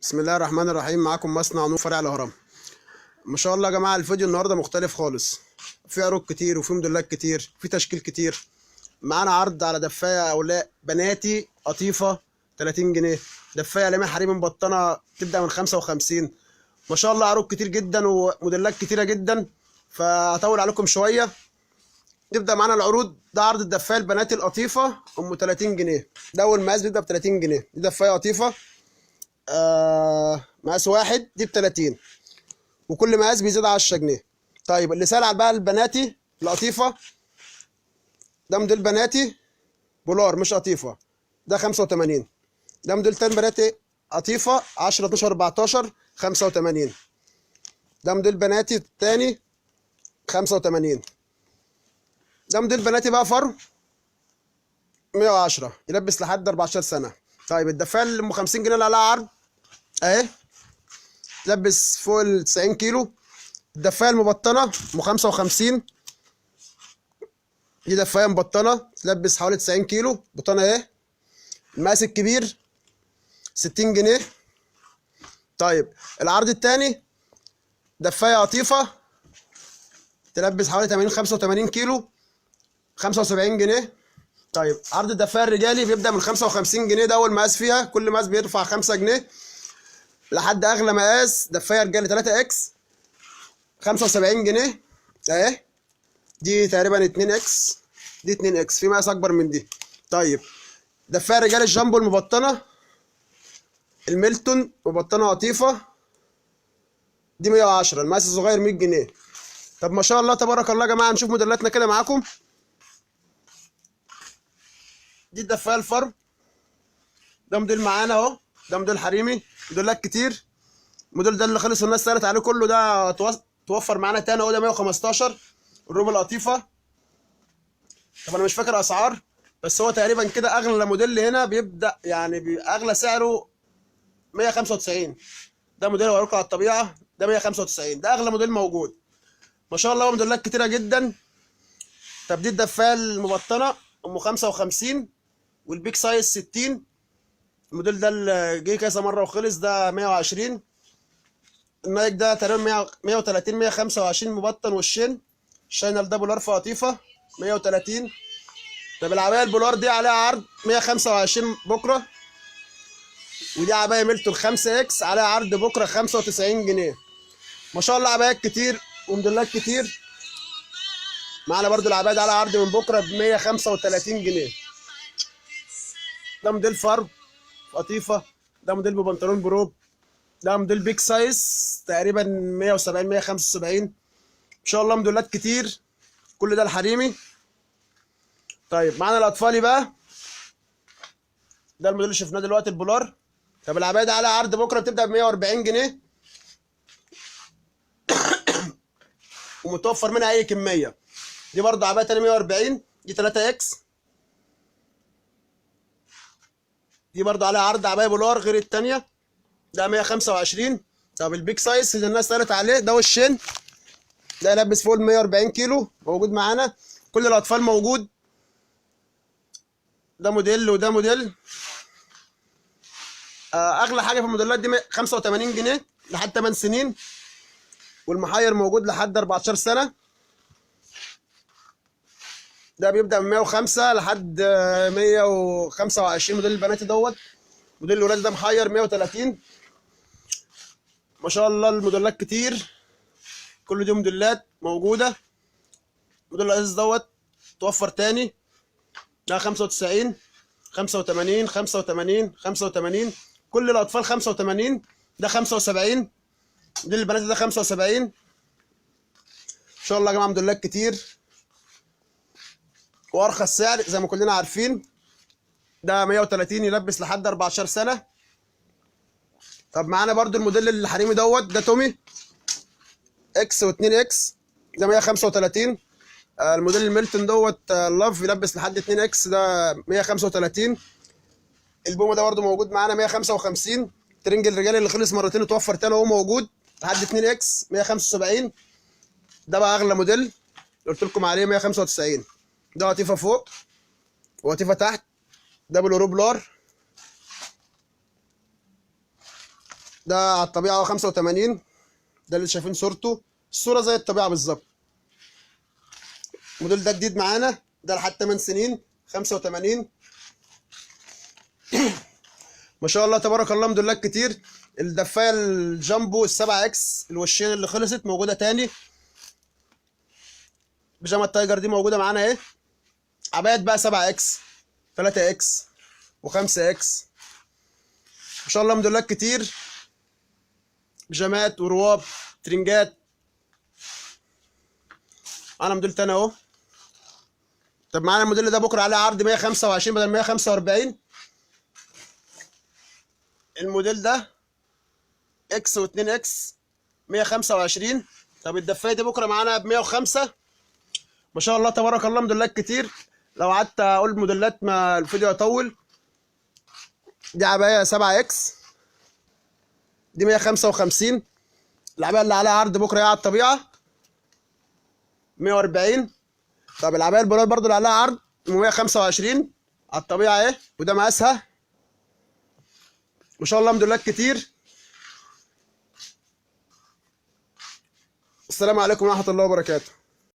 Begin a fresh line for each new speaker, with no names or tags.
بسم الله الرحمن الرحيم. معاكم مصنع نور فرع الاهرام. ما شاء الله يا جماعه، الفيديو النهارده مختلف خالص. في عروض كتير وفي موديلات كتير، في تشكيل كتير. معانا عرض على دفايه اولاء بناتي قطيفه 30 جنيه. دفايه لامع حريمي مبطنه تبدا من 55. ما شاء الله عروض كتير جدا وموديلات كتيره جدا، فهطول عليكم شويه. نبدا معانا العروض. ده عرض الدفايه البناتي القطيفه ام 30 جنيه. ده اول مقاس بيبدا ب 30 جنيه. دي دفايه قطيفه مقاس واحد، دي ب 30، وكل مقاس بيزيد 10 جنيه. طيب اللي سأل على بقى البناتي القطيفه، ده موديل بناتي بولار مش قطيفه، ده 85. ده موديل تاني بناتي قطيفه 10 12 14 85. ده موديل بناتي تاني 85. ده موديل بناتي بقى فرو 110، يلبس لحد 14 سنه. طيب الدفايه اللي ام 50 جنيه اللي عليها عرض اهي، تلبس فوق ال 90 كيلو. الدفايه المبطنه ام 55، دي دفايه مبطنه تلبس حوالي 90 كيلو بطانه اهي. المقاس الكبير 60 جنيه. طيب العرض الثاني دفايه قطيفه تلبس حوالي 80 85 كيلو 75 جنيه. طيب عرض الدفايه الرجالي بيبدا من 55 جنيه، ده اول مقاس فيها، كل مقاس بيرفع 5 جنيه لحد اغلى مقاس دفايه رجالي 3 اكس 75 جنيه اهي. دي تقريبا 2 اكس، دي 2 اكس، في مقاس اكبر من دي. طيب دفايه رجال الجامبو المبطنه الميلتون مبطنه قطيفه، دي 110، المقاس الصغير 100 جنيه. طب ما شاء الله تبارك الله يا جماعه، نشوف موديلاتنا كده معاكم. دي الدفايه الفرو، ده موديل معانا اهو، ده موديل حريمي، موديلات كتير. الموديل ده اللي خلص والناس سالت عليه كله، ده توفر معانا تاني اهو، ده 115. الروب القطيفه، طب انا مش فاكر اسعار، بس هو تقريبا كده اغلى موديل هنا بيبدا يعني اغلى سعره 195. ده موديل ورقه على الطبيعه، ده 195، ده اغلى موديل موجود. ما شاء الله موديلات كتيره جدا. طب دي الدفايه المبطنه ام 55 والبيك سايز 60. الموديل ده اللي جه كذا مره وخلص، ده 120. النايك ده تقريبا 100 130 125 مبطن وشين. الشاينل ده بولار في قطيفه 130. طب العبايه البولار دي عليها عرض 125 بكره، ودي عبايه ميلتون 5 اكس عليها عرض بكره 95 جنيه. ما شاء الله عبايات كتير وموديلات كتير. معانا برضو العبايه دي على عرض من بكره ب 135 جنيه. ده موديل فرو قطيفه، ده موديل ببنطلون بروب، ده موديل بيك سايز تقريبا 170 175. ان شاء الله موديلات كتير. كل ده الحريمي. طيب معانا الاطفالي بقى، ده الموديل اللي شفناه دلوقتي البولار. طب العبايه دي على عرض بكره بتبدا ب 140 جنيه، ومتوفر منها اي كميه. دي برضه عبايه تاني 140، دي 3 اكس. دي برضه عليها عرض عبايه بولار غير التانيه، ده 125. طب البيك سايز اللي الناس سالت عليه ده وشين، ده يلبس فوق ال 140 كيلو، موجود معانا. كل الاطفال موجود. ده موديل وده موديل. اغلى حاجه في الموديلات دي 85 جنيه لحد 8 سنين، والمحير موجود لحد 14 سنه. ده بيبدا من 105 لحد 125. موديل البناتي دوت. موديل الولاد ده محير 130. ما شاء الله الموديلات كتير، كل دي موديلات موجوده. موديل الازاز دوت توفر تاني، ده 95 85 85 85. كل الاطفال 85. ده 75. موديل البناتي ده 75. ان شاء الله يا جماعه موديلات كتير وارخص سعر زي ما كلنا عارفين. ده 130 يلبس لحد 14 سنه. طب معانا برضو الموديل الحريمي دوت، ده تومي اكس و2 اكس، ده 135. الموديل الميلتون دوت لاف يلبس لحد 2 اكس، ده 135. البومه ده برضو موجود معانا 155. ترنج الرجالي اللي خلص مرتين اتوفر تاني اهو، موجود لحد 2 اكس 175. ده بقى اغلى موديل اللي قلت لكم عليه 195. ده قطيفه فوق وقطيفه تحت، دبل روبلار. ده على الطبيعه هو 85. ده اللي شايفين صورته، الصوره زي الطبيعه بالظبط. الموديل ده جديد معانا، ده لحد 8 سنين 85. ما شاء الله تبارك الله، موديلات كتير. الدفايه الجامبو السبعة اكس الوشين اللي خلصت موجوده تاني. بيجامه التايجر دي موجوده معانا اهي. عبايات بقى 7 اكس 3 اكس و5 اكس. ما شاء الله موديلات كتير، بيجامات ورواب ترنجات. انا موديل تاني اهو. طب معانا الموديل ده بكره عليه عرض 125 بدل 145. الموديل ده اكس و2 اكس 125. طب الدفايه دي بكره معانا ب 105. ما شاء الله تبارك الله موديلات كتير. لو قعدت اقول موديلات ما الفيديو يطول. دي عبايه 7 اكس دي 155. العبايه اللي عليها عرض بكره هي على الطبيعه 140. طب العبايه البولار برضو اللي عليها عرض 125 على الطبيعه اهي، وده مقاسها. ما شاء الله موديلات كتير. السلام عليكم ورحمه الله وبركاته.